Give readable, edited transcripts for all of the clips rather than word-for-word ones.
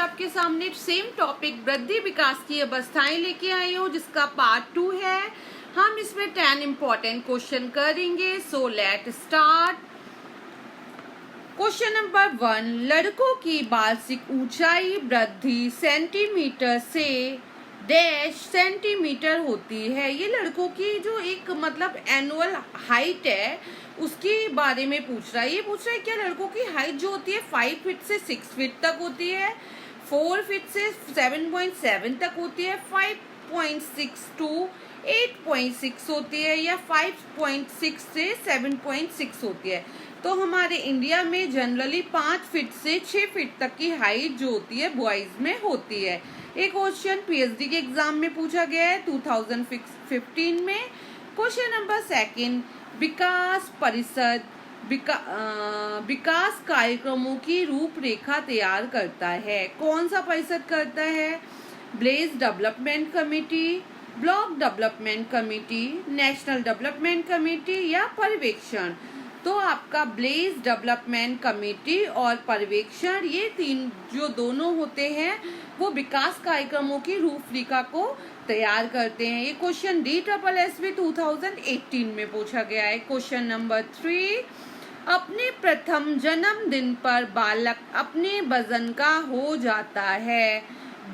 आपके सामने same topic वृद्धि विकास की अवस्थाएं लेके आई हूँ, जिसका पार्ट 2 है। हम इसमें 10 इंपॉर्टेंट क्वेश्चन करेंगे। So let start. Question number 1, लड़कों की वार्षिक ऊंचाई वृद्धि सेंटीमीटर से डैश सेंटीमीटर होती है। ये लड़कों की जो एक मतलब एनुअल हाइट है उसके बारे में पूछ रहा है। ये पूछ रहा है क्या लड़कों की हाइट जो होती है 5 फीट से 6 फीट तक होती है, 4 फीट से 7.7 तक होती है, 5.6 टू 8.6 होती है, या 5.6 से 7.6 होती है। तो हमारे इंडिया में जनरली 5 फीट से 6 फीट तक की हाइट जो होती है बॉयज में होती है। एक क्वेश्चन पीएचडी के एग्जाम में पूछा गया है 2015 में। क्वेश्चन नंबर 2, विकास परिषद विकास कार्यक्रमों की रूपरेखा तैयार करता है। कौन सा परिषद करता है? Blaze development committee, block development committee, national development committee या पर्यवेक्षण। तो आपका ब्लेज डेवलपमेंट कमेटी और पर्यवेक्षण, ये तीन जो दोनों होते हैं वो विकास कार्यक्रमों की रूपरेखा को तैयार करते हैं। ये क्वेश्चन DSSB 2018 में पूछा गया है। क्वेश्चन नंबर 3, अपने प्रथम जन्मदिन पर बालक अपने वजन का हो जाता है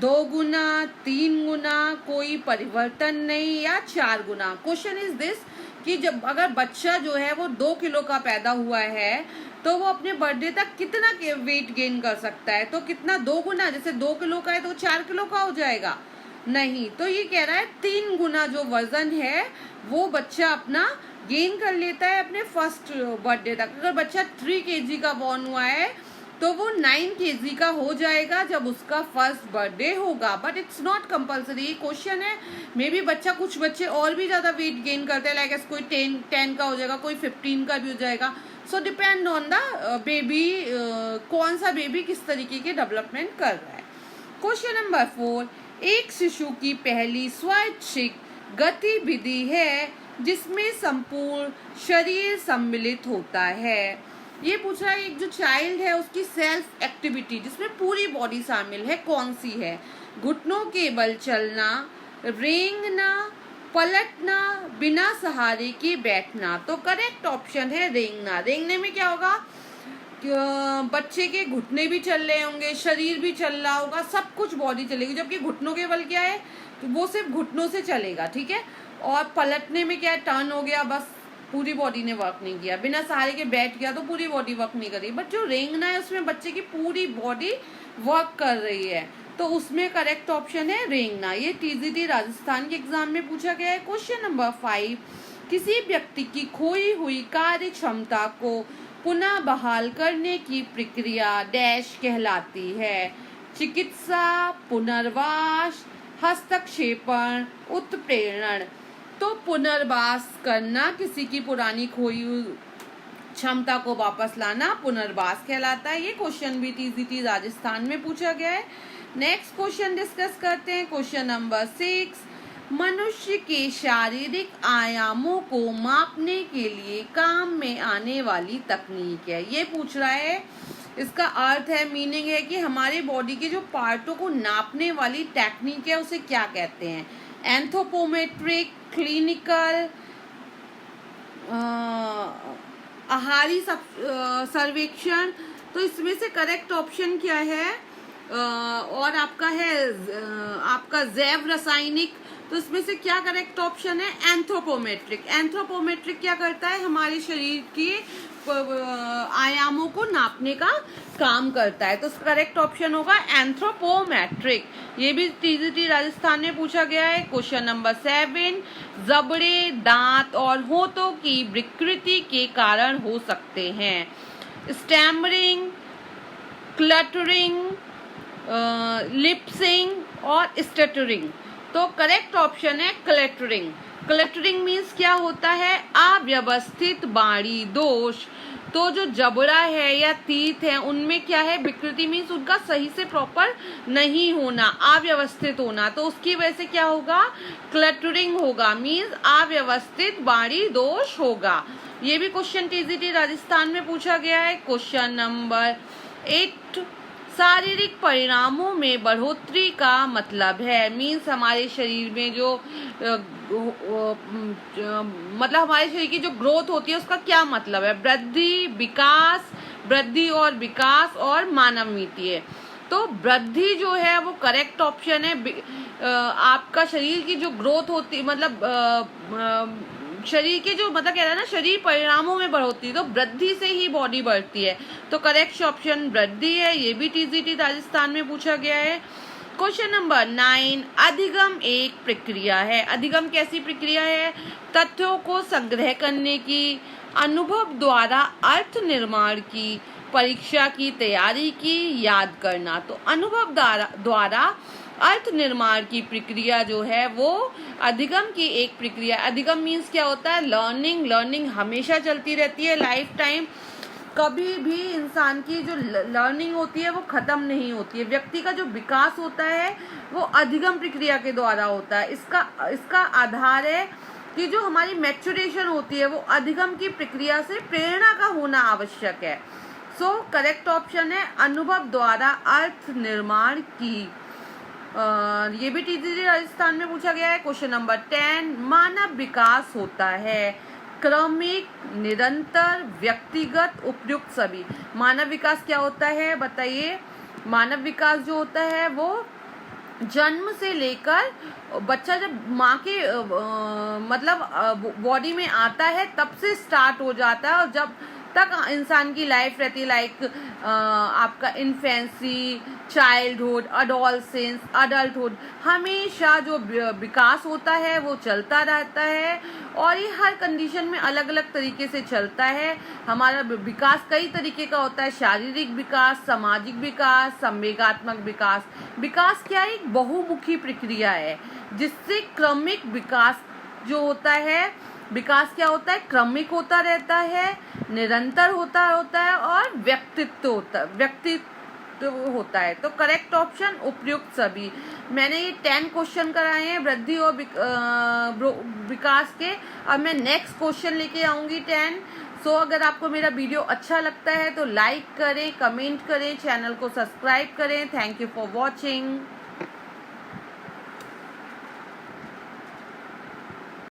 2 गुना, 3 गुना, कोई परिवर्तन नहीं, या 4 गुना। क्वेश्चन इज दिस कि जब अगर बच्चा जो है वो 2 किलो का पैदा हुआ है तो वो अपने बर्थडे तक कितना वेट गेन कर सकता है? तो कितना 2 गुना, जैसे 2 किलो का है तो 4 किलो का हो जाएगा? नहीं, तो ये कह रहा है 3 गुना जो वजन है वो बच्चा अपना गेन कर लेता है अपने फर्स्ट बर्थडे तक। अगर बच्चा 3 kg का बॉर्न हुआ है तो वो 9 kg का हो जाएगा जब उसका फर्स्ट बर्थडे होगा। But it's not compulsory. ये क्वेश्चन है, मे बी बच्चा, कुछ बच्चे और भी ज्यादा वेट गेन करते हैं, लाइक कोई 10 का हो जाएगा, कोई 15 का भी हो जाएगा। सो डिपेंड ऑन द बेबी, कौन सा बेबी किस तरीके के डेवलपमेंट कर रहा है। क्वेश्चन नंबर 4, एक शिशु की पहली स्वैच्छिक गतिविधि है जिसमें संपूर्ण शरीर सम्मिलित होता है। ये पूछ रहा है एक जो चाइल्ड है उसकी सेल्फ एक्टिविटी जिसमें पूरी बॉडी शामिल है, कौन सी है? घुटनों के बल चलना, रेंगना, पलटना, बिना सहारे के बैठना। तो करेक्ट ऑप्शन है रेंगना। रेंगने में क्या होगा? बच्चे के घुटने भी चल रहे होंगे, शरीर भी चल रहा होगा, सब कुछ बॉडी चलेगी। जबकि घुटनों के बल क्या है, तो वो सिर्फ घुटनों से चलेगा, ठीक है। और पलटने में क्या है, टर्न हो गया, बस पूरी बॉडी ने वर्क नहीं किया। बिना सहारे के बैठ गया तो पूरी बॉडी वर्क नहीं करी। बट जो रेंगना है उसमें बच्चे की पूरी बॉडी वर्क कर रही है, तो उसमें करेक्ट ऑप्शन है रेंगना। ये TGT राजस्थान के एग्जाम में पूछा गया है। क्वेश्चन नंबर 5, किसी व्यक्ति की खोई हुई कार्य क्षमता को पुनः बहाल करने की प्रक्रिया डैश कहलाती है? चिकित्सा, पुनर्वास, हस्तक्षेपण, उत्प्रेरण। तो पुनर्वास करना, किसी की पुरानी खोई हुई क्षमता को वापस लाना पुनर्वास कहलाता है। ये क्वेश्चन भी TGT राजस्थान में पूछा गया है। नेक्स्ट क्वेश्चन डिस्कस करते हैं। क्वेश्चन नंबर 6, मनुष्य के शारीरिक आयामों को मापने के लिए काम में आने वाली तकनीक है। ये पूछ रहा है, इसका अर्थ है, मीनिंग है कि हमारे बॉडी के जो पार्टों को नापने वाली टेक्निक है उसे क्या कहते हैं? एंथ्रोपोमेट्रिक, क्लिनिकल, आहारी सर्वेक्षण। तो इसमें से करेक्ट ऑप्शन क्या है? और आपका है आपका जैव रासायनिक। तो इसमें से क्या करेक्ट ऑप्शन है? एंथ्रोपोमेट्रिक। एंथ्रोपोमेट्रिक क्या करता है? हमारे शरीर के आयामों को नापने का काम करता है। तो करेक्ट ऑप्शन होगा एंथ्रोपोमेट्रिक। ये भी TGT राजस्थान में पूछा गया है। क्वेश्चन नंबर 7, जबड़े, दांत और होठों की विकृति के कारण हो सकते हैं? स्टैमरिंग, क्लटरिंग, लिपसिंग और स्टटरिंग। तो करेक्ट ऑप्शन है क्लटरिंग। क्लटरिंग मीन्स क्या होता है? अव्यवस्थित वाणी दोष। तो जो जबड़ा है या तीत है उनमें क्या है? विकृति मीन्स उनका सही से प्रॉपर नहीं होना, अव्यवस्थित होना। तो उसकी वजह से क्या होगा? क्लटरिंग होगा, मीन्स अव्यवस्थित वाणी दोष होगा। ये भी क्वेश्चन TGT राजस्थान में पूछा गया है। क्वेश्चन नंबर 8, शारीरिक परिणामों में बढ़ोतरी का मतलब है, मीन्स हमारे शरीर में जो मतलब हमारे शरीर की जो ग्रोथ होती है उसका क्या मतलब है, वृद्धि, विकास, वृद्धि और विकास और मानवीय। तो वृद्धि जो है वो करेक्ट ऑप्शन है। आपका शरीर की जो ग्रोथ होती मतलब शरीर के जो मतलब कह रहा है ना, शरीर परिणामों में बढ़ोतरी, तो वृद्धि से ही बॉडी बढ़ती है, तो करेक्ट ऑप्शन वृद्धि है। ये भी टीजीटी राजस्थान में पूछा गया है। क्वेश्चन नंबर 9, अधिगम एक प्रक्रिया है। अधिगम कैसी प्रक्रिया है? तथ्यों को संग्रह करने की, अनुभव द्वारा अर्थ निर्माण की, परीक्षा की तैयारी की, याद करना। तो अनुभव द्वारा अर्थ निर्माण की प्रक्रिया जो है वो अधिगम की एक प्रक्रिया। अधिगम मीन्स क्या होता है? लर्निंग। लर्निंग हमेशा चलती रहती है, लाइफ टाइम। कभी भी इंसान की जो लर्निंग होती है वो खत्म नहीं होती है। व्यक्ति का जो विकास होता है वो अधिगम प्रक्रिया के द्वारा होता है। इसका आधार है कि जो हमारी मैच्योरेशन होती है वो अधिगम की प्रक्रिया से प्रेरणा का होना आवश्यक है। सो करेक्ट ऑप्शन है अनुभव द्वारा अर्थ निर्माण की। ये भी टीजीटी राजस्थान में पूछा गया है। क्वेश्चन नंबर 10, मानव विकास होता है क्रमिक, निरंतर, व्यक्तिगत, उपयुक्त, सभी। मानव विकास क्या होता है बताइए? मानव विकास जो होता है वो जन्म से लेकर बच्चा जब माँ के मतलब बॉडी में आता है तब से स्टार्ट हो जाता है, और जब तक इंसान की लाइफ रहती है, लाइक आपका इन्फेंसी, चाइल्डहुड, अडोलसेंस, अडल्टहुड, हमेशा जो विकास होता है वो चलता रहता है, और ये हर कंडीशन में अलग अलग तरीके से चलता है। हमारा विकास कई तरीके का होता है, शारीरिक विकास, सामाजिक विकास, संवेगात्मक विकास। विकास क्या है? एक बहुमुखी प्रक्रिया है जिससे क्रमिक विकास जो होता है, विकास क्या होता है? क्रमिक होता रहता है, निरंतर होता है और व्यक्तित्व होता है। तो करेक्ट ऑप्शन उपयुक्त, सभी। मैंने ये 10 क्वेश्चन कराए हैं वृद्धि और विकास के। अब मैं नेक्स्ट क्वेश्चन लेके आऊंगी 10। सो अगर आपको मेरा वीडियो अच्छा लगता है तो लाइक करें, कमेंट करें, चैनल को सब्सक्राइब करें। Thank you for watching.